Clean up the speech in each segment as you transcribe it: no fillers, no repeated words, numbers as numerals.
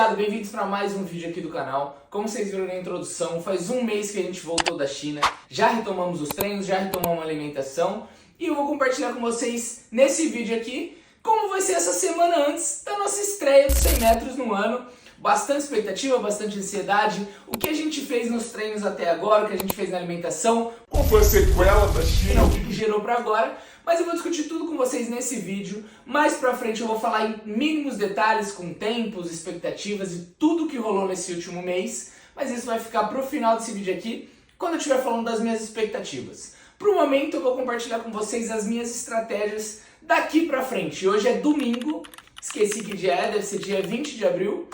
rapaziada, bem-vindos para mais um vídeo aqui do canal. Como vocês viram na introdução, faz um mês que a gente voltou da China, já retomamos os treinos, já retomamos a alimentação e eu vou compartilhar com vocês nesse vídeo aqui como vai ser essa semana antes da nossa estreia dos 100 metros no ano. Bastante expectativa, bastante ansiedade, o que a gente fez nos treinos até agora, o que a gente fez na alimentação, qual foi a sequela da China, o que gerou para agora. Mas eu vou discutir tudo com vocês nesse vídeo. Mais pra frente eu vou falar em mínimos detalhes, com tempos, expectativas e tudo que rolou nesse último mês. Mas isso vai ficar pro final desse vídeo aqui, quando eu estiver falando das minhas expectativas. Pro momento eu vou compartilhar com vocês as minhas estratégias daqui pra frente. Hoje é domingo, esqueci que dia é, deve ser dia 20 de abril.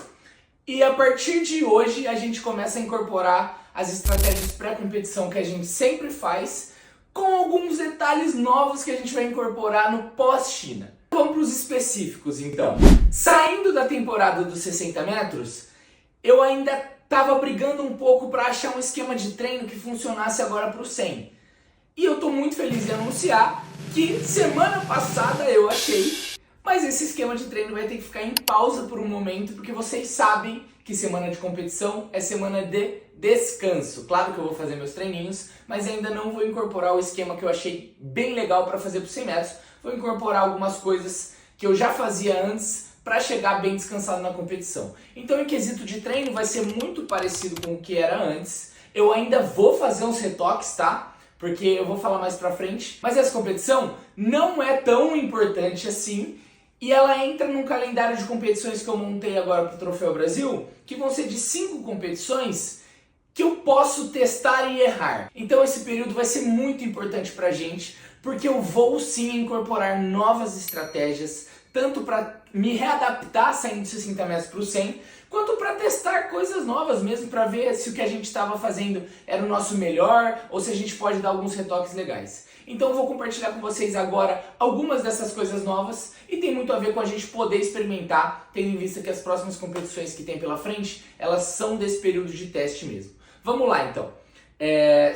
E a partir de hoje a gente começa a incorporar as estratégias pré-competição que a gente sempre faz, com alguns detalhes novos que a gente vai incorporar no pós-China. Vamos para os específicos então. Saindo da temporada dos 60 metros, eu ainda estava brigando um pouco para achar um esquema de treino que funcionasse agora para o 100. E eu estou muito feliz em anunciar que semana passada eu achei, mas esse esquema de treino vai ter que ficar em pausa por um momento, porque vocês sabem que semana de competição é semana de descanso. Claro que eu vou fazer meus treininhos, mas ainda não vou incorporar o esquema que eu achei bem legal para fazer para os 100 metros. Vou incorporar algumas coisas que eu já fazia antes para chegar bem descansado na competição. Então, em quesito de treino, vai ser muito parecido com o que era antes. Eu ainda vou fazer uns retoques, tá? Porque eu vou falar mais pra frente. Mas essa competição não é tão importante assim. E ela entra num calendário de competições que eu montei agora para o Troféu Brasil, que vão ser de 5 competições que eu posso testar e errar. Então esse período vai ser muito importante pra gente, porque eu vou sim incorporar novas estratégias, tanto para me readaptar saindo de 60 metros para o 100, quanto para testar coisas novas mesmo, para ver se o que a gente estava fazendo era o nosso melhor, ou se a gente pode dar alguns retoques legais. Então eu vou compartilhar com vocês agora algumas dessas coisas novas, e tem muito a ver com a gente poder experimentar, tendo em vista que as próximas competições que tem pela frente, elas são desse período de teste mesmo. Vamos lá então.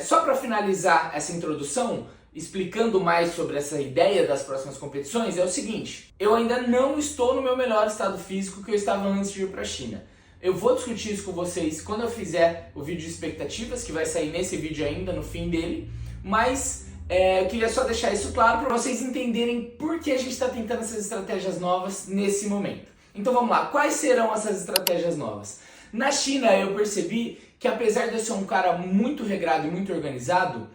Só para finalizar essa introdução, explicando mais sobre essa ideia das próximas competições, é o seguinte: eu ainda não estou no meu melhor estado físico que eu estava antes de ir para a China. Eu vou discutir isso com vocês quando eu fizer o vídeo de expectativas, que vai sair nesse vídeo ainda, no fim dele, mas eu queria só deixar isso claro para vocês entenderem por que a gente está tentando essas estratégias novas nesse momento. Então vamos lá, quais serão essas estratégias novas? Na China eu percebi que, apesar de eu ser um cara muito regrado e muito organizado,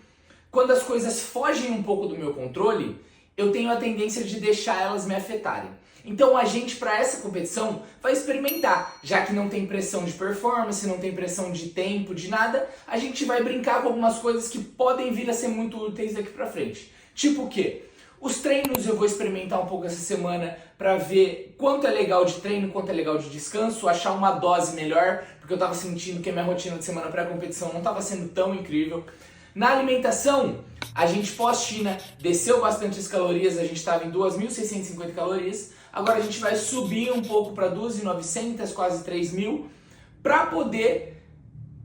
quando as coisas fogem um pouco do meu controle, eu tenho a tendência de deixar elas me afetarem. Então a gente, para essa competição, vai experimentar. Já que não tem pressão de performance, não tem pressão de tempo, de nada, a gente vai brincar com algumas coisas que podem vir a ser muito úteis daqui pra frente. Tipo o quê? Os treinos eu vou experimentar um pouco essa semana para ver quanto é legal de treino, quanto é legal de descanso, achar uma dose melhor, porque eu tava sentindo que a minha rotina de semana pré-competição não estava sendo tão incrível. Na alimentação, a gente pós-China desceu bastante as calorias, a gente estava em 2.650 calorias, agora a gente vai subir um pouco para 2.900, quase 3.000, para poder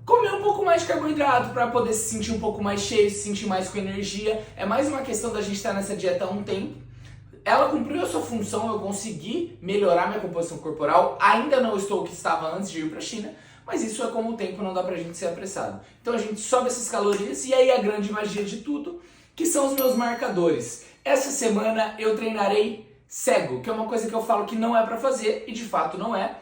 comer um pouco mais de carboidrato, para poder se sentir um pouco mais cheio, se sentir mais com energia. É mais uma questão da gente estar nessa dieta há um tempo. Ela cumpriu a sua função, eu consegui melhorar minha composição corporal, ainda não estou o que estava antes de ir para a China, mas isso é como o tempo, não dá pra gente ser apressado. Então a gente sobe essas calorias e aí a grande magia de tudo, que são os meus marcadores. Essa semana eu treinarei cego, que é uma coisa que eu falo que não é pra fazer, e de fato não é.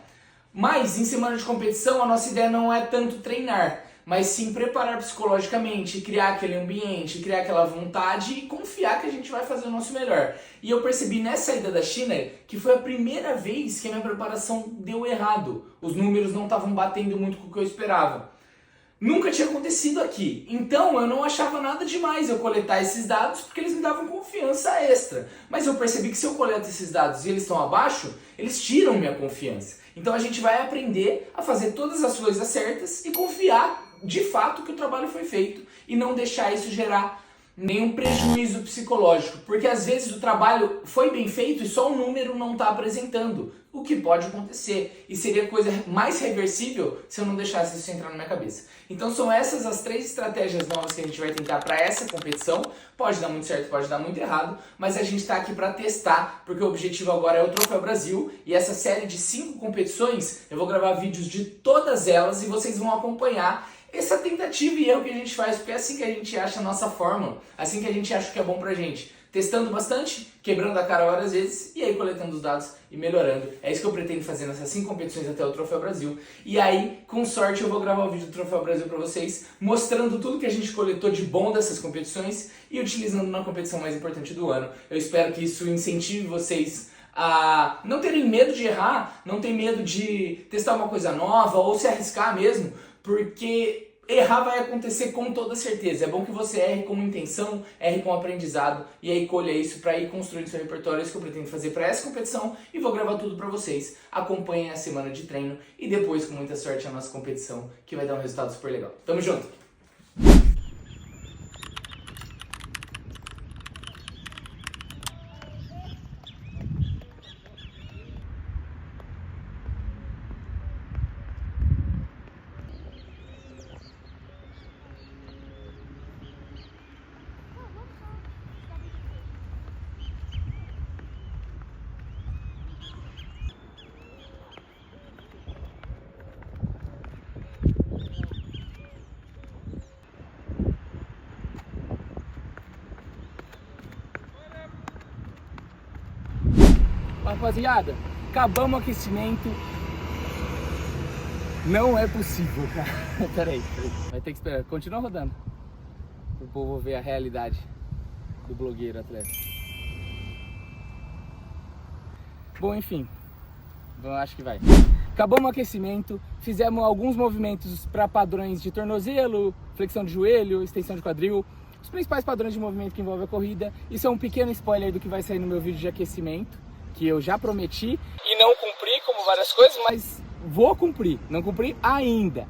Mas em semana de competição a nossa ideia não é tanto treinar, mas sim preparar psicologicamente, criar aquele ambiente, criar aquela vontade e confiar que a gente vai fazer o nosso melhor. E eu percebi nessa ida da China que foi a primeira vez que a minha preparação deu errado. Os números não estavam batendo muito com o que eu esperava. Nunca tinha acontecido aqui, então eu não achava nada demais eu coletar esses dados, porque eles me davam confiança extra. Mas eu percebi que se eu coleto esses dados e eles estão abaixo, eles tiram minha confiança. Então a gente vai aprender a fazer todas as coisas certas e confiar de fato que o trabalho foi feito e não deixar isso gerar nenhum prejuízo psicológico, porque às vezes o trabalho foi bem feito e só o número não está apresentando, o que pode acontecer, e seria coisa mais reversível se eu não deixasse isso entrar na minha cabeça. Então são essas as 3 estratégias novas que a gente vai tentar para essa competição. Pode dar muito certo, pode dar muito errado, mas a gente está aqui para testar, porque o objetivo agora é o Troféu Brasil, e essa série de 5 competições, eu vou gravar vídeos de todas elas e vocês vão acompanhar essa tentativa e erro que a gente faz, porque é assim que a gente acha a nossa fórmula, assim que a gente acha que é bom pra gente. Testando bastante, quebrando a cara várias vezes e aí coletando os dados e melhorando. É isso que eu pretendo fazer nessas 5 competições até o Troféu Brasil. E aí, com sorte, eu vou gravar o vídeo do Troféu Brasil pra vocês, mostrando tudo que a gente coletou de bom dessas competições e utilizando na competição mais importante do ano. Eu espero que isso incentive vocês a não terem medo de errar, não ter medo de testar uma coisa nova ou se arriscar mesmo, porque errar vai acontecer com toda certeza. É bom que você erre com intenção, erre com aprendizado e aí colha isso para ir construindo seu repertório. É isso que eu pretendo fazer para essa competição e vou gravar tudo para vocês. Acompanhem a semana de treino e depois, com muita sorte, a nossa competição, que vai dar um resultado super legal. Tamo junto! Rapaziada, acabamos o aquecimento. Não é possível, cara. Peraí. Vai ter que esperar. Continua rodando. O povo ver a realidade do blogueiro atleta. Bom, enfim. Acho que vai. Acabamos o aquecimento. Fizemos alguns movimentos para padrões de tornozelo, flexão de joelho, extensão de quadril. Os principais padrões de movimento que envolvem a corrida. Isso é um pequeno spoiler do que vai sair no meu vídeo de aquecimento, que eu já prometi e não cumpri, como várias coisas, mas vou cumprir, não cumpri ainda.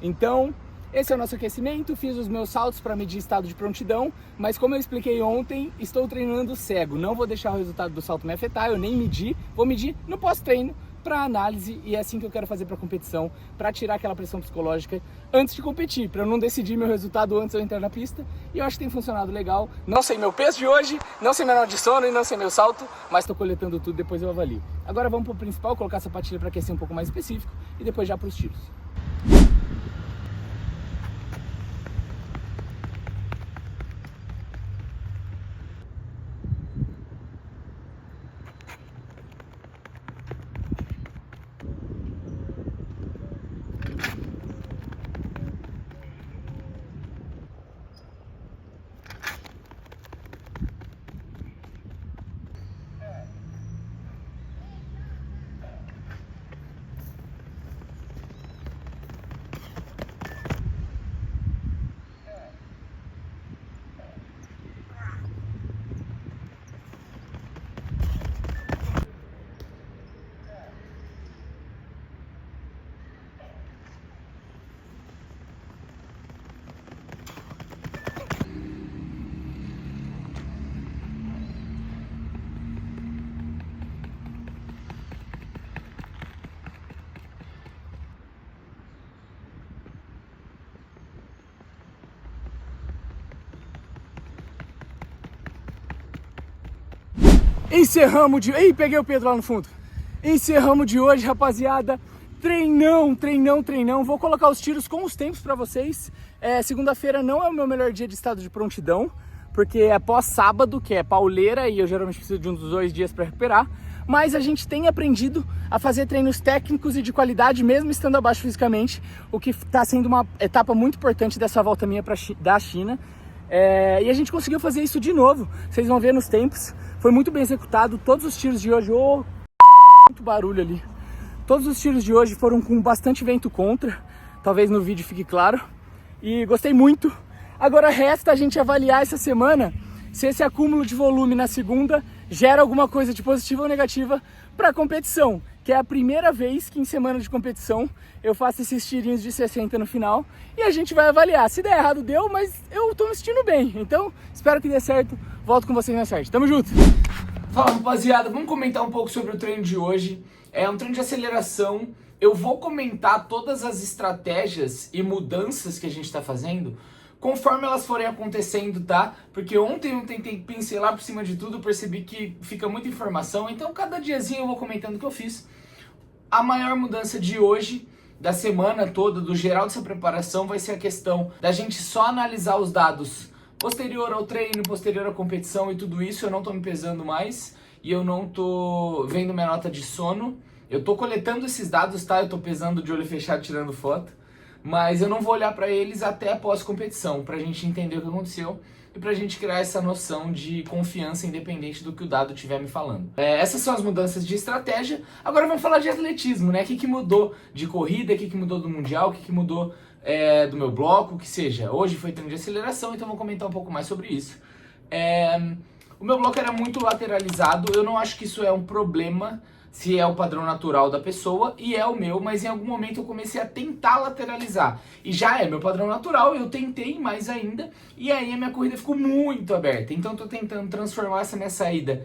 Então, esse é o nosso aquecimento, fiz os meus saltos para medir estado de prontidão, mas como eu expliquei ontem, estou treinando cego, não vou deixar o resultado do salto me afetar, eu nem medi, vou medir no pós-treino para análise, e é assim que eu quero fazer para competição, para tirar aquela pressão psicológica antes de competir, para eu não decidir meu resultado antes de eu entrar na pista. E eu acho que tem funcionado legal. Não sei meu peso de hoje, não sei minha hora de sono e não sei meu salto, mas estou coletando tudo, depois eu avalio. Agora vamos para o principal, colocar a sapatilha para aquecer um pouco mais específico e depois já para os tiros. Encerramos de... Ih, peguei o Pedro lá no fundo. Encerramos de hoje, rapaziada. Treinão. Vou colocar os tiros com os tempos pra vocês. Segunda-feira não é o meu melhor dia de estado de prontidão, porque é pós-sábado, que é pauleira, e eu geralmente preciso de uns 2 dias pra recuperar. Mas a gente tem aprendido a fazer treinos técnicos e de qualidade, mesmo estando abaixo fisicamente, o que está sendo uma etapa muito importante dessa volta minha da China. E a gente conseguiu fazer isso de novo, vocês vão ver nos tempos. Foi muito bem executado, todos os tiros de hoje, muito barulho ali. Todos os tiros de hoje foram com bastante vento contra, talvez no vídeo fique claro. E gostei muito. Agora resta a gente avaliar essa semana se esse acúmulo de volume na segunda gera alguma coisa de positiva ou negativa para a competição. que é a primeira vez que em semana de competição eu faço esses tirinhos de 60 no final e a gente vai avaliar. Se der errado, deu, mas eu tô me sentindo bem. Então, espero que dê certo. Volto com vocês mais tarde. Tamo junto! Fala, rapaziada, vamos comentar um pouco sobre o treino de hoje. É um treino de aceleração. Eu vou comentar todas as estratégias e mudanças que a gente tá fazendo conforme elas forem acontecendo, tá? Porque ontem eu tentei pincelar por cima de tudo, percebi que fica muita informação, então cada diazinho eu vou comentando o que eu fiz. A maior mudança de hoje, da semana toda, do geral dessa preparação, vai ser a questão da gente só analisar os dados posterior ao treino, posterior à competição e tudo isso. Eu não tô me pesando mais e eu não tô vendo minha nota de sono. Eu tô coletando esses dados, tá? Eu tô pesando de olho fechado, tirando foto. Mas eu não vou olhar para eles até após competição, pra gente entender o que aconteceu e pra gente criar essa noção de confiança independente do que o dado estiver me falando. Essas são as mudanças de estratégia. Agora vamos falar de atletismo, né? O que mudou de corrida, o que mudou do mundial, o que mudou do meu bloco, o que seja. Hoje foi treino de aceleração, então vou comentar um pouco mais sobre isso. O meu bloco era muito lateralizado, eu não acho que isso é um problema, se é o padrão natural da pessoa, e é o meu, mas em algum momento eu comecei a tentar lateralizar. E já é meu padrão natural, eu tentei mais ainda, e aí a minha corrida ficou muito aberta. Então eu tô tentando transformar essa minha saída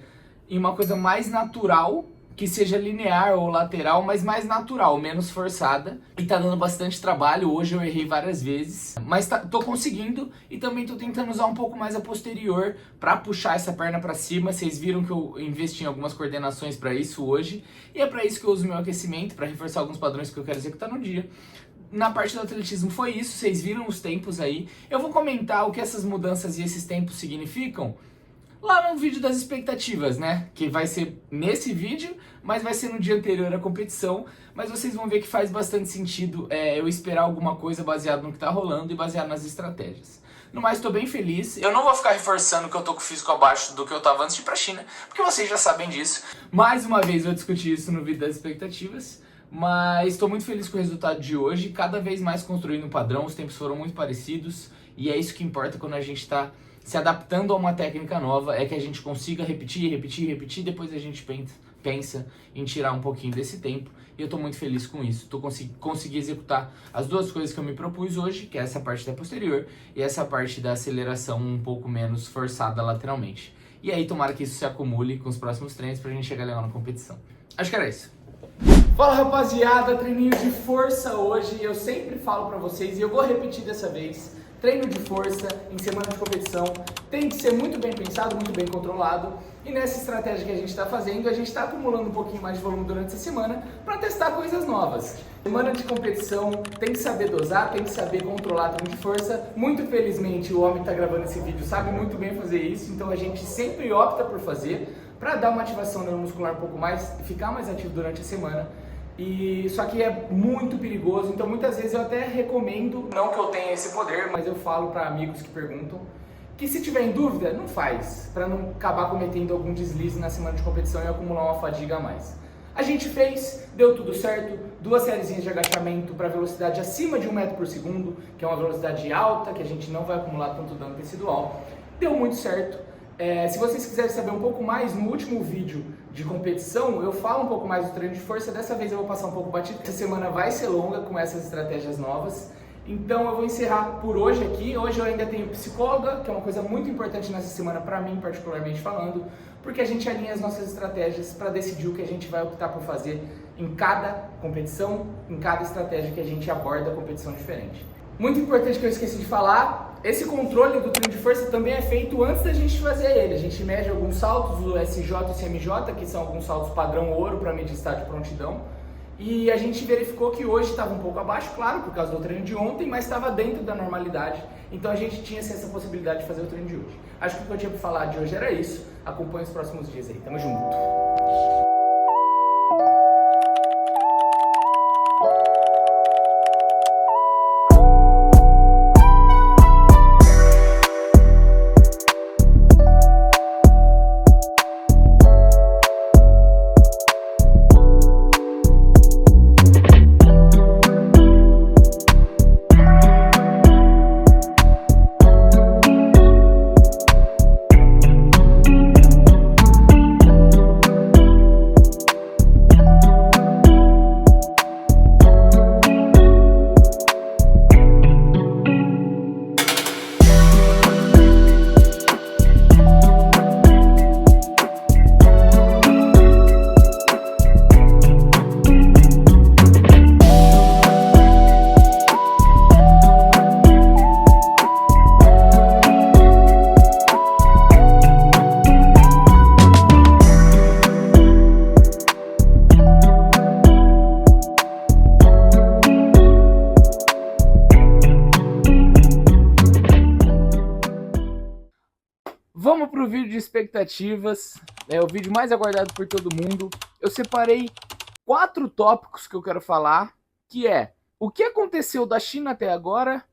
em uma coisa mais natural, que seja linear ou lateral, mas mais natural, menos forçada. E tá dando bastante trabalho, hoje eu errei várias vezes, mas tô conseguindo e também tô tentando usar um pouco mais a posterior pra puxar essa perna pra cima. Vocês viram que eu investi em algumas coordenações pra isso hoje, e é pra isso que eu uso meu aquecimento, pra reforçar alguns padrões que eu quero executar no dia. Na parte do atletismo foi isso, vocês viram os tempos aí. Eu vou comentar o que essas mudanças e esses tempos significam lá no vídeo das expectativas, né? Que vai ser nesse vídeo, mas vai ser no dia anterior à competição. Mas vocês vão ver que faz bastante sentido eu esperar alguma coisa baseado no que tá rolando e baseado nas estratégias. No mais, tô bem feliz. Eu não vou ficar reforçando que eu tô com o físico abaixo do que eu tava antes de ir pra China, porque vocês já sabem disso. Mais uma vez eu discuti isso no vídeo das expectativas. Mas estou muito feliz com o resultado de hoje, cada vez mais construindo um padrão, os tempos foram muito parecidos. E é isso que importa quando a gente está se adaptando a uma técnica nova, é que a gente consiga repetir, depois a gente pensa em tirar um pouquinho desse tempo. E eu estou muito feliz com isso, consegui executar as duas coisas que eu me propus hoje, que é essa parte da posterior e essa parte da aceleração um pouco menos forçada lateralmente. E aí tomara que isso se acumule com os próximos treinos pra gente chegar legal na competição. Acho que era isso. Fala, rapaziada, treininho de força hoje. Eu sempre falo pra vocês e eu vou repetir dessa vez. Treino de força em semana de competição tem que ser muito bem pensado, muito bem controlado. E nessa estratégia que a gente está fazendo, a gente está acumulando um pouquinho mais de volume durante essa semana para testar coisas novas. Semana de competição tem que saber dosar, tem que saber controlar treino de força. Muito felizmente o homem que está gravando esse vídeo sabe muito bem fazer isso, então a gente sempre opta por fazer para dar uma ativação neuromuscular um pouco mais e ficar mais ativo durante a semana. E só que é muito perigoso, então muitas vezes eu até recomendo, não que eu tenha esse poder, mas eu falo para amigos que perguntam, que se tiver em dúvida, não faz, para não acabar cometendo algum deslize na semana de competição e acumular uma fadiga a mais. A gente fez, deu tudo certo, 2 sériezinhas de agachamento para velocidade acima de 1 metro por segundo, que é uma velocidade alta, que a gente não vai acumular tanto dano tecidual. Deu muito certo. Se vocês quiserem saber um pouco mais, no último vídeo de competição, eu falo um pouco mais do treino de força. Dessa vez eu vou passar um pouco batido, essa semana vai ser longa com essas estratégias novas. Então eu vou encerrar por hoje aqui. Hoje eu ainda tenho psicóloga, que é uma coisa muito importante nessa semana para mim, particularmente falando, porque a gente alinha as nossas estratégias para decidir o que a gente vai optar por fazer em cada competição, em cada estratégia que a gente aborda a competição diferente. Muito importante que eu esqueci de falar, esse controle do treino de força também é feito antes da gente fazer ele. A gente mede alguns saltos, o SJ e o CMJ, que são alguns saltos padrão ouro para medir estado de prontidão. E a gente verificou que hoje estava um pouco abaixo, claro, por causa do treino de ontem, mas estava dentro da normalidade. Então a gente tinha essa possibilidade de fazer o treino de hoje. Acho que o que eu tinha para falar de hoje era isso. Acompanhe os próximos dias aí. Tamo junto! pro vídeo de expectativas, é o vídeo mais aguardado por todo mundo. Eu separei 4 tópicos que eu quero falar, que é o que aconteceu da China até agora,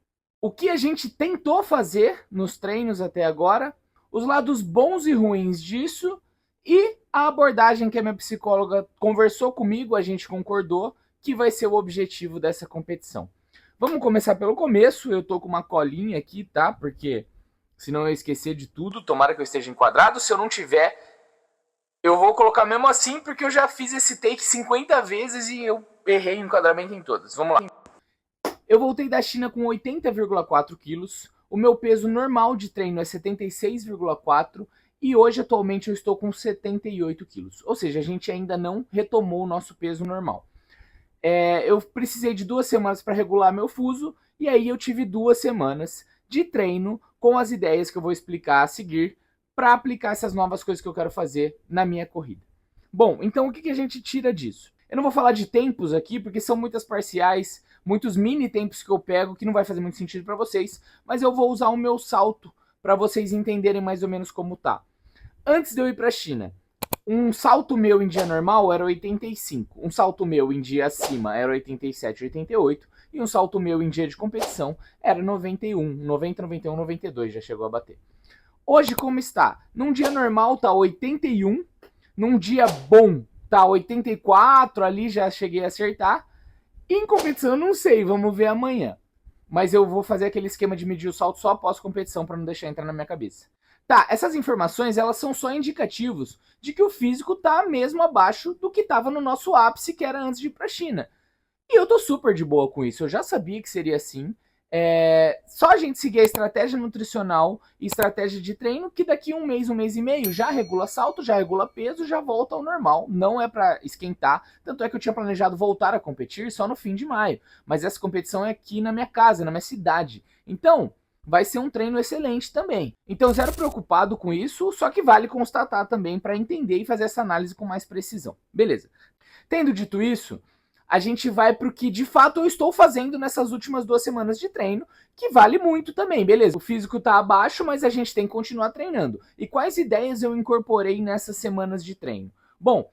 o que a gente tentou fazer nos treinos até agora, os lados bons e ruins disso e a abordagem que a minha psicóloga conversou comigo, a gente concordou, que vai ser o objetivo dessa competição. Vamos começar pelo começo. Eu tô com uma colinha aqui, tá? Porque senão eu ia esquecer de tudo. Tomara que eu esteja enquadrado. Se eu não tiver, eu vou colocar mesmo assim, porque eu já fiz esse take 50 vezes e eu errei o enquadramento em todas. Vamos lá. Eu voltei da China com 80,4 quilos. O meu peso normal de treino é 76,4 e hoje atualmente eu estou com 78 quilos. Ou seja, a gente ainda não retomou o nosso peso normal. Eu precisei de 2 semanas para regular meu fuso e aí eu tive 2 semanas de treino com as ideias que eu vou explicar a seguir para aplicar essas novas coisas que eu quero fazer na minha corrida. Bom, então o que a gente tira disso? Eu não vou falar de tempos aqui porque são muitas parciais, muitos mini tempos que eu pego que não vai fazer muito sentido para vocês, mas eu vou usar o meu salto para vocês entenderem mais ou menos como tá. Antes de eu ir para a China, um salto meu em dia normal era 85, um salto meu em dia acima era 87, 88 e um salto meu em dia de competição era 91, 90, 91, 92, já chegou a bater. Hoje como está? Num dia normal tá 81, num dia bom tá 84, ali já cheguei a acertar. E em competição eu não sei, vamos ver amanhã. Mas eu vou fazer aquele esquema de medir o salto só após competição para não deixar entrar na minha cabeça. Tá, essas informações elas são só indicativos de que o físico tá mesmo abaixo do que estava no nosso ápice, que era antes de ir para a China. E eu tô super de boa com isso, eu já sabia que seria assim. Só a gente seguir a estratégia nutricional e estratégia de treino, que daqui um mês e meio, já regula salto, já regula peso, já volta ao normal. Não é para esquentar, tanto é que eu tinha planejado voltar a competir só no fim de maio. Mas essa competição é aqui na minha casa, na minha cidade. Então vai ser um treino excelente também. Então, zero preocupado com isso, só que vale constatar também para entender e fazer essa análise com mais precisão. Beleza. Tendo dito isso, a gente vai para o que de fato eu estou fazendo nessas últimas 2 semanas de treino, que vale muito também, beleza? O físico está abaixo, mas a gente tem que continuar treinando. E quais ideias eu incorporei nessas semanas de treino? Bom,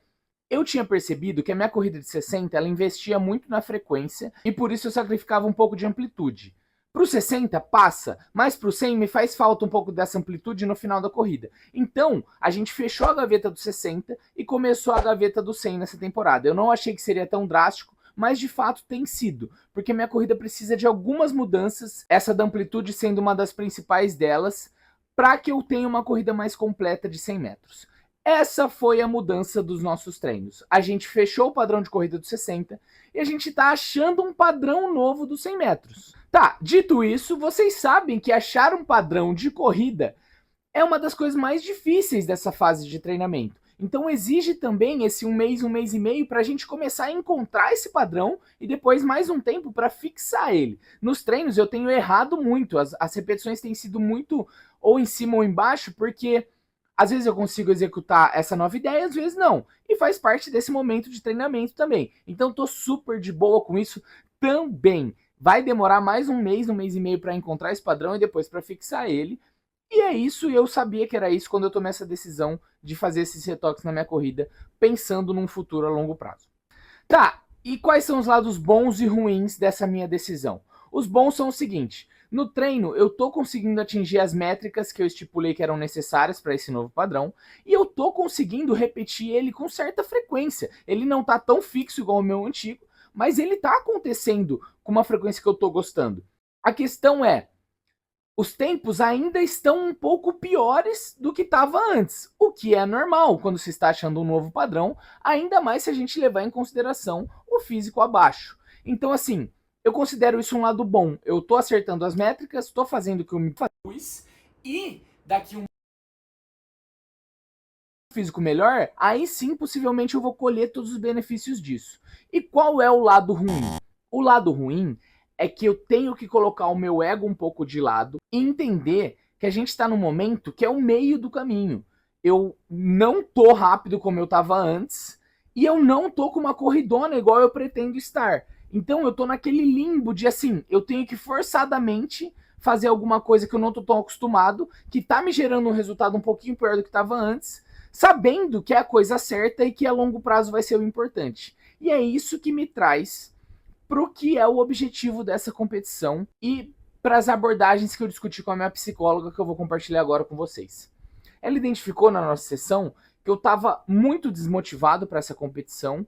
eu tinha percebido que a minha corrida de 60, ela investia muito na frequência e por isso eu sacrificava um pouco de amplitude. Para o 60 passa, mas para o 100 me faz falta um pouco dessa amplitude no final da corrida. Então, a gente fechou a gaveta do 60 e começou a gaveta do 100 nessa temporada. Eu não achei que seria tão drástico, mas de fato tem sido, porque minha corrida precisa de algumas mudanças, essa da amplitude sendo uma das principais delas, para que eu tenha uma corrida mais completa de 100 metros. Essa foi a mudança dos nossos treinos. A gente fechou o padrão de corrida do 60 e a gente está achando um padrão novo dos 100 metros. Tá, dito isso, vocês sabem que achar um padrão de corrida é uma das coisas mais difíceis dessa fase de treinamento. Então exige também esse um mês e meio para a gente começar a encontrar esse padrão e depois mais um tempo para fixar ele. Nos treinos eu tenho errado muito, as repetições têm sido muito ou em cima ou embaixo, porque às vezes eu consigo executar essa nova ideia, às vezes não. E faz parte desse momento de treinamento também. Então tô super de boa com isso também. Vai demorar mais um mês e meio para encontrar esse padrão e depois para fixar ele. E é isso, e eu sabia que era isso quando eu tomei essa decisão de fazer esses retoques na minha corrida, pensando num futuro a longo prazo. Tá, e quais são os lados bons e ruins dessa minha decisão? Os bons são o seguinte: no treino eu tô conseguindo atingir as métricas que eu estipulei que eram necessárias para esse novo padrão, e eu tô conseguindo repetir ele com certa frequência. Ele não tá tão fixo igual o meu antigo, mas ele tá acontecendo com uma frequência que eu tô gostando. A questão é, os tempos ainda estão um pouco piores do que estava antes, o que é normal quando se está achando um novo padrão, ainda mais se a gente levar em consideração o físico abaixo. Então assim, eu considero isso um lado bom. Eu tô acertando as métricas, tô fazendo o que eu me propus, e daqui um físico melhor, aí sim possivelmente eu vou colher todos os benefícios disso. E qual é o lado ruim? O lado ruim é que eu tenho que colocar o meu ego um pouco de lado e entender que a gente está num momento que é o meio do caminho. Eu não tô rápido como eu tava antes e eu não tô com uma corridona igual eu pretendo estar. Então eu tô naquele limbo de assim, eu tenho que forçadamente fazer alguma coisa que eu não tô tão acostumado, que tá me gerando um resultado um pouquinho pior do que estava antes, sabendo que é a coisa certa e que a longo prazo vai ser o importante. E é isso que me traz pro que é o objetivo dessa competição e para as abordagens que eu discuti com a minha psicóloga, que eu vou compartilhar agora com vocês. Ela identificou na nossa sessão que eu estava muito desmotivado para essa competição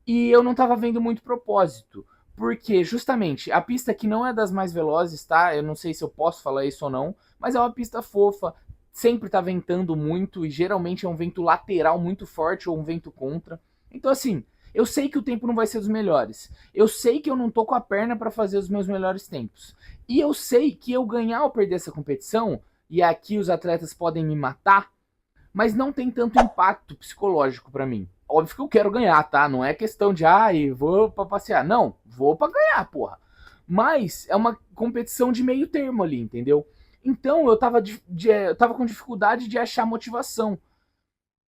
e eu não estava vendo muito propósito. Porque, justamente, a pista que não é das mais velozes, tá? Eu não sei se eu posso falar isso ou não, mas é uma pista fofa, sempre tá ventando muito e geralmente é um vento lateral muito forte ou um vento contra. Então, assim, eu sei que o tempo não vai ser dos melhores. Eu sei que eu não tô com a perna para fazer os meus melhores tempos. E eu sei que eu ganhar ou perder essa competição, e aqui os atletas podem me matar, mas não tem tanto impacto psicológico para mim. Óbvio que eu quero ganhar, tá? Não é questão de, vou pra passear. Não, vou pra ganhar, porra. Mas é uma competição de meio termo ali, entendeu? Então eu tava, eu tava com dificuldade de achar motivação.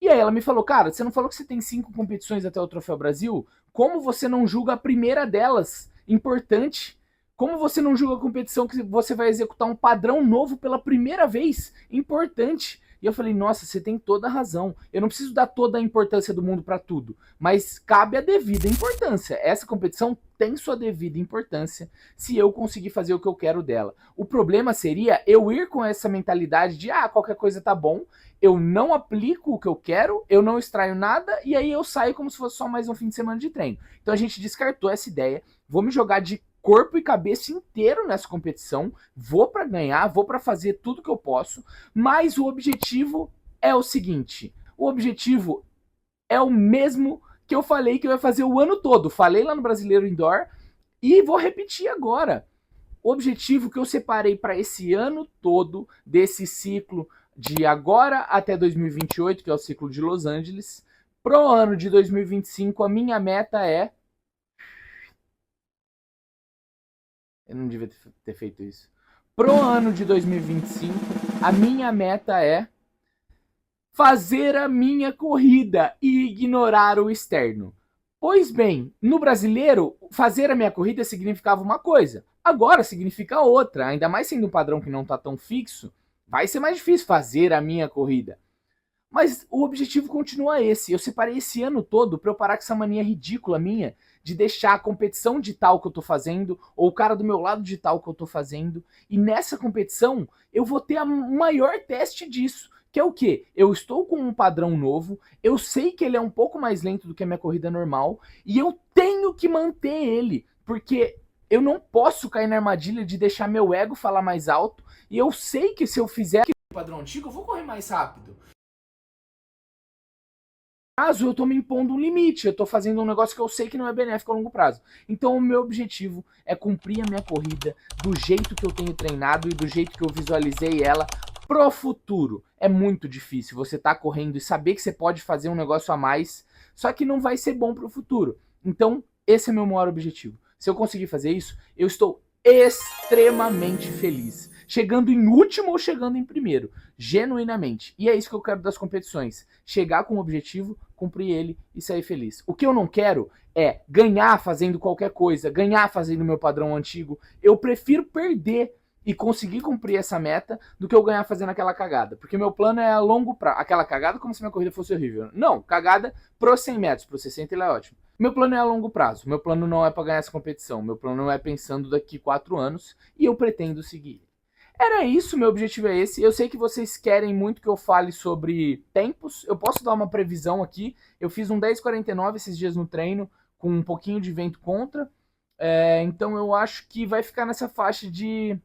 E aí ela me falou, cara, você não falou que você tem 5 competições até o Troféu Brasil? Como você não julga a primeira delas importante? Como você não julga a competição que você vai executar um padrão novo pela primeira vez importante? E eu falei, nossa, você tem toda a razão. Eu não preciso dar toda a importância do mundo para tudo, mas cabe a devida importância. Essa competição tem sua devida importância se eu conseguir fazer o que eu quero dela. O problema seria eu ir com essa mentalidade de, qualquer coisa tá bom, eu não aplico o que eu quero, eu não extraio nada, e aí eu saio como se fosse só mais um fim de semana de treino. Então a gente descartou essa ideia, vou me jogar de corpo e cabeça inteiro nessa competição, vou para ganhar, vou para fazer tudo que eu posso, mas o objetivo é o seguinte, o objetivo é o mesmo que eu falei que eu ia fazer o ano todo, falei lá no Brasileiro Indoor e vou repetir agora. O objetivo que eu separei para esse ano todo, desse ciclo de agora até 2028, que é o ciclo de Los Angeles, pro ano de 2025 a minha meta é... Eu não devia ter feito isso. Pro ano de 2025, a minha meta é fazer a minha corrida e ignorar o externo. Pois bem, no brasileiro, fazer a minha corrida significava uma coisa. Agora significa outra. Ainda mais sendo um padrão que não está tão fixo, vai ser mais difícil fazer a minha corrida. Mas o objetivo continua esse. Eu separei esse ano todo para eu parar com essa mania ridícula minha de deixar a competição de tal que eu tô fazendo, ou o cara do meu lado de tal que eu tô fazendo. E nessa competição, eu vou ter o maior teste disso. Que é o quê? Eu estou com um padrão novo, eu sei que ele é um pouco mais lento do que a minha corrida normal, e eu tenho que manter ele, porque eu não posso cair na armadilha de deixar meu ego falar mais alto, e eu sei que se eu fizer o padrão antigo, eu vou correr mais rápido. Eu tô me impondo um limite, eu tô fazendo um negócio que eu sei que não é benéfico a longo prazo. Então o meu objetivo é cumprir a minha corrida do jeito que eu tenho treinado e do jeito que eu visualizei ela pro futuro. É muito difícil você tá correndo e saber que você pode fazer um negócio a mais, só que não vai ser bom pro futuro. Então esse é meu maior objetivo. Se eu conseguir fazer isso, eu estou extremamente feliz. Chegando em último ou chegando em primeiro, genuinamente. E é isso que eu quero das competições. Chegar com um objetivo, cumprir ele e sair feliz. O que eu não quero é ganhar fazendo qualquer coisa, ganhar fazendo meu padrão antigo. Eu prefiro perder e conseguir cumprir essa meta do que eu ganhar fazendo aquela cagada. Porque meu plano é a longo prazo. Aquela cagada como se minha corrida fosse horrível. Não, cagada pro 100 metros, pro 60 ele é ótimo. Meu plano é a longo prazo. Meu plano não é para ganhar essa competição. Meu plano não é pensando daqui 4 anos e eu pretendo seguir. Era isso, meu objetivo é esse. Eu sei que vocês querem muito que eu fale sobre tempos. Eu posso dar uma previsão aqui. Eu fiz um 10:49 esses dias no treino, com um pouquinho de vento contra. Então eu acho que vai ficar nessa faixa de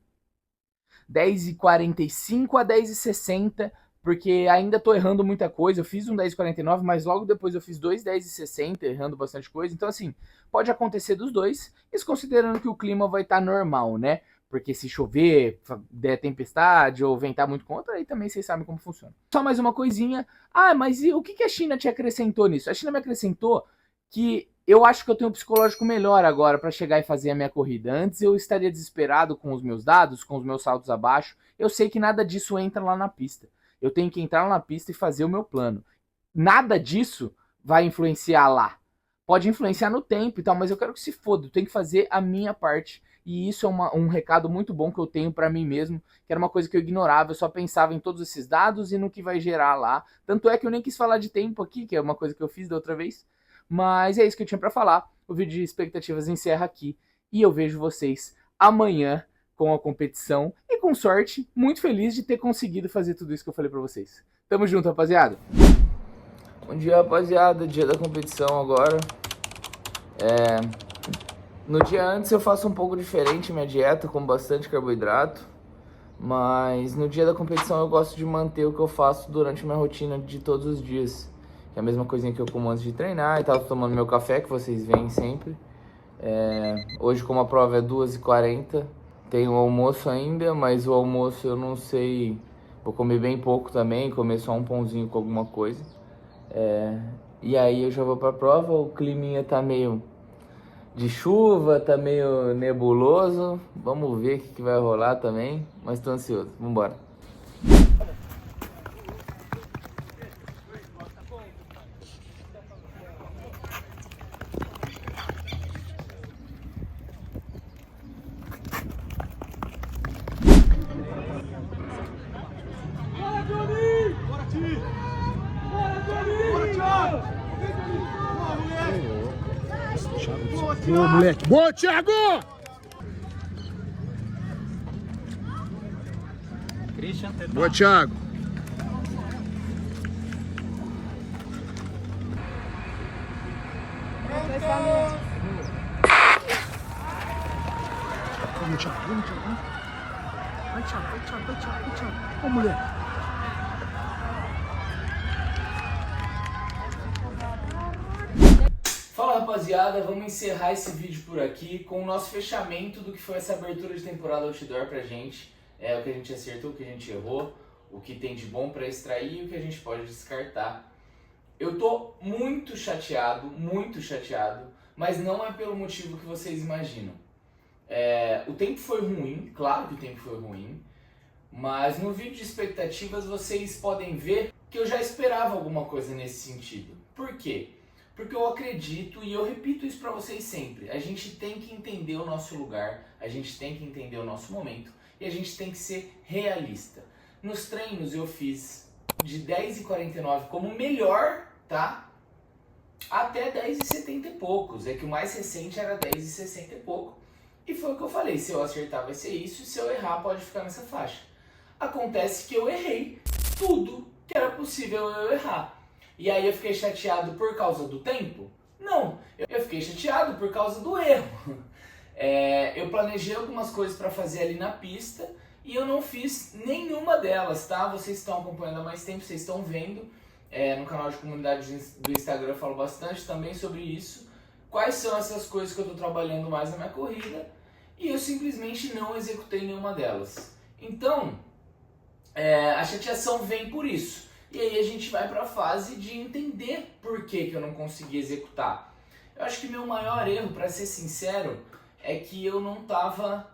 10:45 a 10:60, porque ainda tô errando muita coisa. Eu fiz um 10:49, mas logo depois eu fiz 2 10:60, errando bastante coisa. Então assim, pode acontecer dos dois, isso considerando que o clima vai estar normal, né? Porque se chover, der tempestade ou ventar muito contra, aí também vocês sabem como funciona. Só mais uma coisinha. Mas e o que a China te acrescentou nisso? A China me acrescentou que eu acho que eu tenho um psicológico melhor agora para chegar e fazer a minha corrida. Antes eu estaria desesperado com os meus dados, com os meus saltos abaixo. Eu sei que nada disso entra lá na pista. Eu tenho que entrar lá na pista e fazer o meu plano. Nada disso vai influenciar lá. Pode influenciar no tempo e tal, mas eu quero que se foda. Eu tenho que fazer a minha parte. E isso é um recado muito bom que eu tenho para mim mesmo, que era uma coisa que eu ignorava, eu só pensava em todos esses dados e no que vai gerar lá. Tanto é que eu nem quis falar de tempo aqui, que é uma coisa que eu fiz da outra vez. Mas é isso que eu tinha para falar. O vídeo de expectativas encerra aqui e eu vejo vocês amanhã com a competição e, com sorte, muito feliz de ter conseguido fazer tudo isso que eu falei para vocês. Tamo junto, rapaziada! Bom dia, rapaziada, dia da competição agora. No dia antes eu faço um pouco diferente minha dieta, com bastante carboidrato, mas no dia da competição eu gosto de manter o que eu faço durante minha rotina de todos os dias, que é a mesma coisinha que eu como antes de treinar e tal, tomando meu café, que vocês veem sempre. Hoje, como a prova é 2h40, tem o almoço ainda, mas o almoço eu não sei, vou comer bem pouco também, comer só um pãozinho com alguma coisa. E aí eu já vou pra prova, o climinha tá meio de chuva, tá meio nebuloso, vamos ver o que vai rolar também, mas tô ansioso, vambora. Boa, moleque. Boa, Thiago! Boa, Thiago. Vamos, Thiago. Vamos, Thiago. Vai, Thiago. Vai, Thiago. Vai, Thiago. Vai, Thiago. Ô, moleque. Fala, rapaziada, vamos encerrar esse vídeo por aqui com o nosso fechamento do que foi essa abertura de temporada outdoor pra gente. O que a gente acertou, o que a gente errou, o que tem de bom pra extrair e o que a gente pode descartar. Eu tô muito chateado, mas não é pelo motivo que vocês imaginam. O tempo foi ruim, claro que o tempo foi ruim, mas no vídeo de expectativas vocês podem ver que eu já esperava alguma coisa nesse sentido. Por quê? Porque eu acredito, e eu repito isso pra vocês sempre, a gente tem que entender o nosso lugar, a gente tem que entender o nosso momento e a gente tem que ser realista. Nos treinos eu fiz de 10h49 como melhor, tá? Até 10h70 e poucos, é que o mais recente era 10h60 e pouco. E foi o que eu falei, se eu acertar vai ser isso, e se eu errar pode ficar nessa faixa. Acontece que eu errei tudo que era possível eu errar. E aí eu fiquei chateado por causa do tempo? Não, eu fiquei chateado por causa do erro. Eu planejei algumas coisas para fazer ali na pista e eu não fiz nenhuma delas, tá? Vocês estão acompanhando há mais tempo, vocês estão vendo. No canal de comunidade do Instagram eu falo bastante também sobre isso. Quais são essas coisas que eu estou trabalhando mais na minha corrida e eu simplesmente não executei nenhuma delas. Então, a chateação vem por isso. E aí a gente vai para a fase de entender por que eu não consegui executar. Eu acho que meu maior erro, para ser sincero, é que eu não estava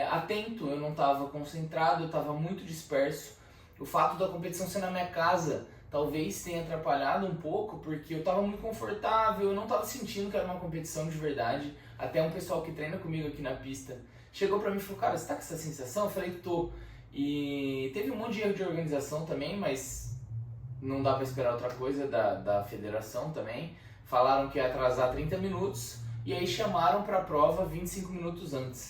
atento, eu não estava concentrado, eu estava muito disperso. O fato da competição ser na minha casa talvez tenha atrapalhado um pouco, porque eu estava muito confortável, eu não estava sentindo que era uma competição de verdade. Até um pessoal que treina comigo aqui na pista chegou para mim e falou, cara, você tá com essa sensação? Eu falei que tô. E teve um monte de erro de organização também, mas não dá para esperar outra coisa da federação também. Falaram que ia atrasar 30 minutos e aí chamaram para a prova 25 minutos antes.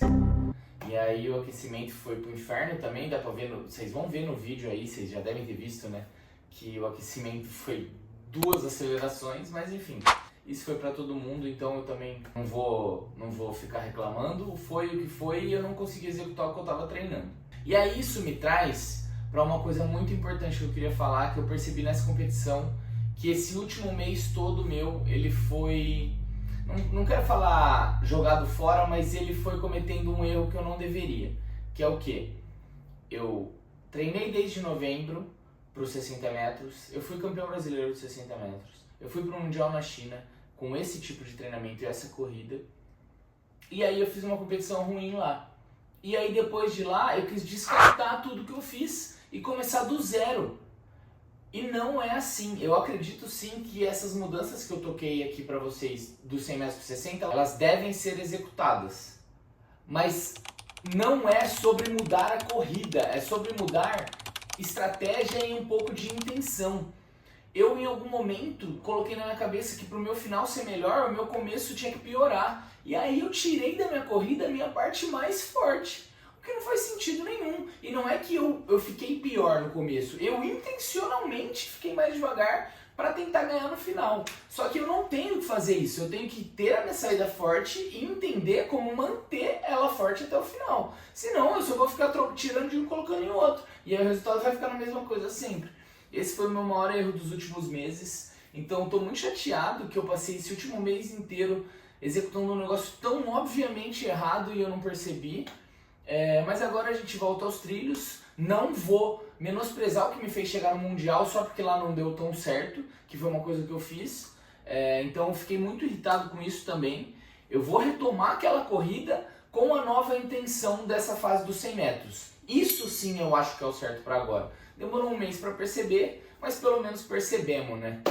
E aí o aquecimento foi pro inferno também, dá para ver, vocês vão ver no vídeo aí, vocês já devem ter visto, né? Que o aquecimento foi 2 acelerações, mas enfim, isso foi para todo mundo, então eu também não vou ficar reclamando. Foi o que foi e eu não consegui executar o que eu estava treinando. E aí isso me traz para uma coisa muito importante que eu queria falar, que eu percebi nessa competição, que esse último mês todo meu, ele foi, não quero falar jogado fora, mas ele foi cometendo um erro que eu não deveria, que é o quê? Eu treinei desde novembro para os 60 metros, eu fui campeão brasileiro de 60 metros, eu fui para o Mundial na China com esse tipo de treinamento e essa corrida, e aí eu fiz uma competição ruim lá. E aí depois de lá eu quis descartar tudo que eu fiz e começar do zero. E não é assim. Eu acredito sim que essas mudanças que eu toquei aqui pra vocês dos 100 metros por 60, elas devem ser executadas. mas não é sobre mudar a corrida, é sobre mudar estratégia e um pouco de intenção. Eu, em algum momento, coloquei na minha cabeça que para o meu final ser melhor, o meu começo tinha que piorar. E aí eu tirei da minha corrida a minha parte mais forte, o que não faz sentido nenhum. E não é que eu fiquei pior no começo, eu intencionalmente fiquei mais devagar para tentar ganhar no final. Só que eu não tenho que fazer isso, eu tenho que ter a minha saída forte e entender como manter ela forte até o final. Senão eu só vou ficar tirando de um e colocando em outro. E aí o resultado vai ficar na mesma coisa sempre. Esse foi o meu maior erro dos últimos meses. Então eu tô muito chateado que eu passei esse último mês inteiro executando um negócio tão obviamente errado e eu não percebi. Mas agora a gente volta aos trilhos. Não vou menosprezar o que me fez chegar no Mundial só porque lá não deu tão certo, que foi uma coisa que eu fiz. Então eu fiquei muito irritado com isso também. Eu vou retomar aquela corrida com a nova intenção dessa fase dos 100 metros. Isso sim eu acho que é o certo para agora. Demorou um mês para perceber, mas pelo menos percebemos, né?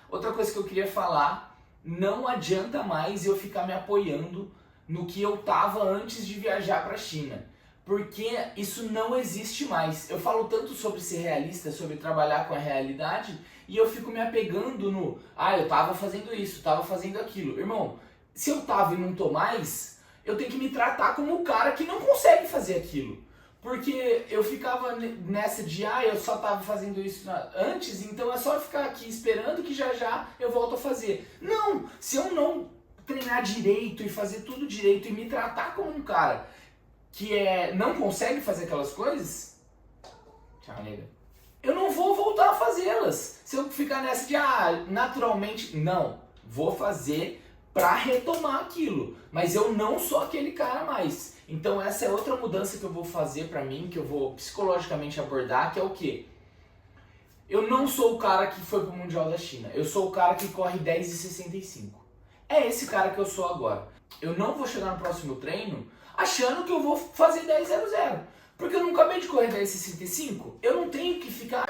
Outra coisa que eu queria falar, não adianta mais eu ficar me apoiando no que eu tava antes de viajar para a China, porque isso não existe mais. Eu falo tanto sobre ser realista, sobre trabalhar com a realidade, e eu fico me apegando no, eu tava fazendo isso, tava fazendo aquilo. Irmão, se eu tava e não tô mais, eu tenho que me tratar como o cara que não consegue fazer aquilo. Porque eu ficava nessa de, eu só tava fazendo isso antes, então é só ficar aqui esperando que já já eu volto a fazer. Não! Se eu não treinar direito e fazer tudo direito e me tratar como um cara que não consegue fazer aquelas coisas, tchau, nega, eu não vou voltar a fazê-las. Se eu ficar nessa de, naturalmente, não, vou fazer pra retomar aquilo, mas eu não sou aquele cara mais. Então essa é outra mudança que eu vou fazer pra mim, que eu vou psicologicamente abordar, que é o quê? Eu não sou o cara que foi pro Mundial da China, eu sou o cara que corre 10,65. É esse cara que eu sou agora. Eu não vou chegar no próximo treino achando que eu vou fazer 10,00, porque eu não acabei de correr 10,65, eu não tenho que ficar...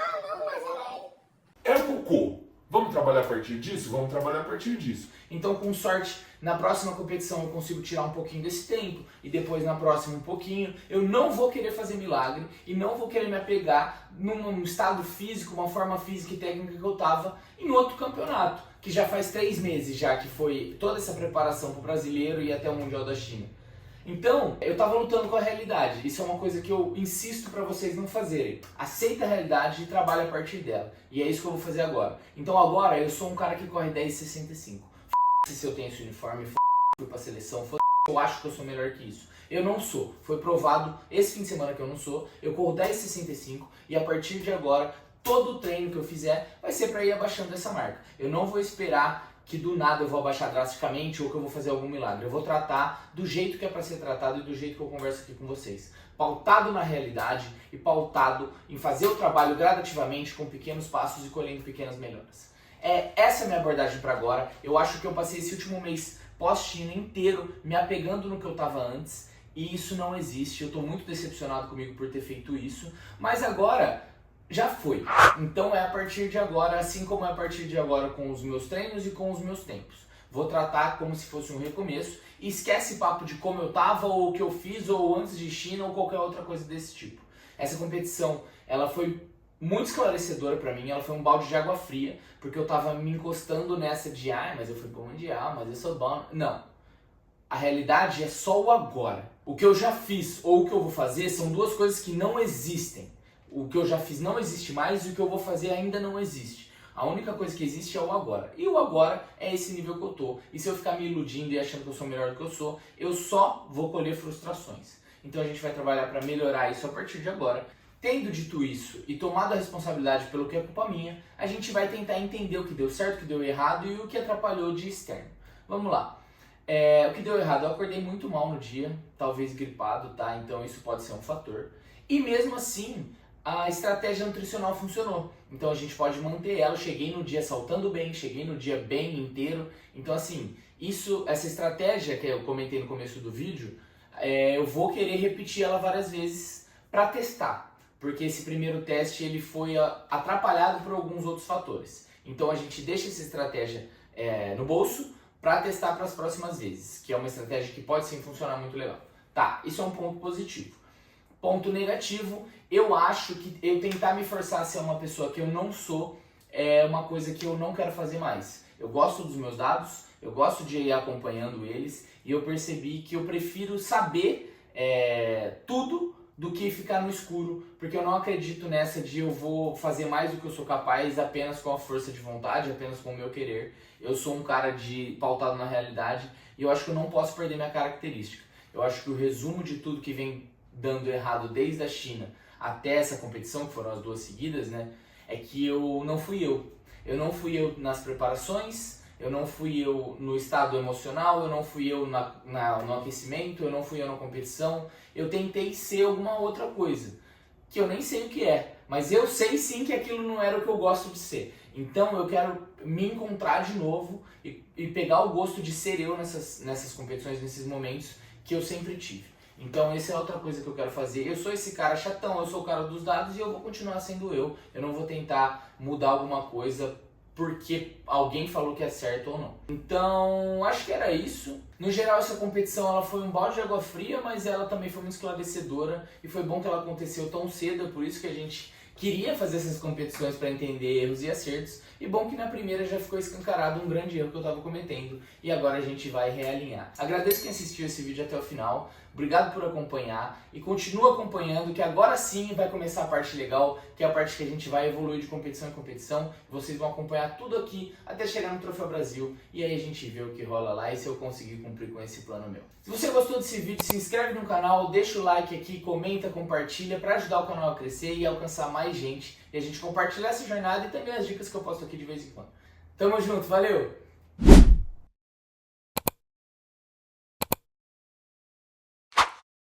É cocô. Vamos trabalhar a partir disso? Vamos trabalhar a partir disso. Então, com sorte, na próxima competição eu consigo tirar um pouquinho desse tempo e depois na próxima um pouquinho. Eu não vou querer fazer milagre e não vou querer me apegar num estado físico, uma forma física e técnica que eu tava em outro campeonato, que já faz 3 meses já que foi toda essa preparação pro brasileiro e até o Mundial da China. Então, eu tava lutando com a realidade. Isso é uma coisa que eu insisto pra vocês não fazerem. Aceita a realidade e trabalha a partir dela. E é isso que eu vou fazer agora. Então agora eu sou um cara que corre 10,65. Se eu tenho esse uniforme, fui pra seleção, eu acho que eu sou melhor que isso. Eu não sou. Foi provado esse fim de semana que eu não sou. Eu corro 10,65 e a partir de agora, todo o treino que eu fizer vai ser pra ir abaixando essa marca. Eu não vou esperar que do nada eu vou abaixar drasticamente ou que eu vou fazer algum milagre. Eu vou tratar do jeito que é para ser tratado e do jeito que eu converso aqui com vocês. Pautado na realidade e pautado em fazer o trabalho gradativamente com pequenos passos e colhendo pequenas melhoras. Essa é a minha abordagem para agora. Eu acho que eu passei esse último mês pós-China inteiro me apegando no que eu estava antes e isso não existe. Eu estou muito decepcionado comigo por ter feito isso, mas agora... já foi. Então é a partir de agora, assim como é a partir de agora com os meus treinos e com os meus tempos. Vou tratar como se fosse um recomeço e esquece papo de como eu tava ou o que eu fiz ou antes de China ou qualquer outra coisa desse tipo. Essa competição, ela foi muito esclarecedora pra mim, ela foi um balde de água fria, porque eu tava me encostando nessa de mas eu fui pro Mundial, mas eu sou bom. Não. A realidade é só o agora. O que eu já fiz ou o que eu vou fazer são duas coisas que não existem. O que eu já fiz não existe mais e o que eu vou fazer ainda não existe. A única coisa que existe é o agora. E o agora é esse nível que eu tô. E se eu ficar me iludindo e achando que eu sou melhor do que eu só vou colher frustrações. Então a gente vai trabalhar para melhorar isso a partir de agora. Tendo dito isso e tomado a responsabilidade pelo que é culpa minha, a gente vai tentar entender o que deu certo, o que deu errado e o que atrapalhou de externo. Vamos lá. O que deu errado? Eu acordei muito mal no dia, talvez gripado, tá? Então isso pode ser um fator. E mesmo assim... a estratégia nutricional funcionou, então a gente pode manter ela. Eu cheguei no dia saltando bem, cheguei no dia bem inteiro, então assim, essa estratégia que eu comentei no começo do vídeo, eu vou querer repetir ela várias vezes para testar, porque esse primeiro teste ele foi atrapalhado por alguns outros fatores, então a gente deixa essa estratégia no bolso para testar para as próximas vezes, que é uma estratégia que pode sim funcionar muito legal. Tá, isso é um ponto positivo. Ponto negativo, eu acho que eu tentar me forçar a ser uma pessoa que eu não sou é uma coisa que eu não quero fazer mais. Eu gosto dos meus dados, eu gosto de ir acompanhando eles e eu percebi que eu prefiro saber tudo do que ficar no escuro, porque eu não acredito nessa de eu vou fazer mais do que eu sou capaz apenas com a força de vontade, apenas com o meu querer. Eu sou um cara pautado na realidade e eu acho que eu não posso perder minha característica. Eu acho que o resumo de tudo que vem dando errado desde a China até essa competição, que foram as 2 seguidas, né, é que eu não fui eu. Eu não fui eu nas preparações, eu não fui eu no estado emocional, eu não fui eu no aquecimento, eu não fui eu na competição. Eu tentei ser alguma outra coisa, que eu nem sei o que é, mas eu sei sim que aquilo não era o que eu gosto de ser. Então eu quero me encontrar de novo e pegar o gosto de ser eu nessas competições, nesses momentos que eu sempre tive. Então essa é outra coisa que eu quero fazer. Eu sou esse cara chatão, eu sou o cara dos dados e eu vou continuar sendo eu. Eu não vou tentar mudar alguma coisa porque alguém falou que é certo ou não. Então, acho que era isso. No geral, essa competição ela foi um balde de água fria, mas ela também foi muito esclarecedora e foi bom que ela aconteceu tão cedo, é por isso que a gente queria fazer essas competições para entender erros e acertos. E bom que na primeira já ficou escancarado um grande erro que eu estava cometendo e agora a gente vai realinhar. Agradeço quem assistiu esse vídeo até o final, obrigado por acompanhar e continua acompanhando que agora sim vai começar a parte legal, que é a parte que a gente vai evoluir de competição em competição. Vocês vão acompanhar tudo aqui até chegar no Troféu Brasil e aí a gente vê o que rola lá e se eu conseguir cumprir com esse plano meu. Se você gostou desse vídeo, se inscreve no canal, deixa o like aqui, comenta, compartilha para ajudar o canal a crescer e alcançar mais gente e a gente compartilhar essa jornada e também as dicas que eu posto aqui de vez em quando. Tamo junto, valeu!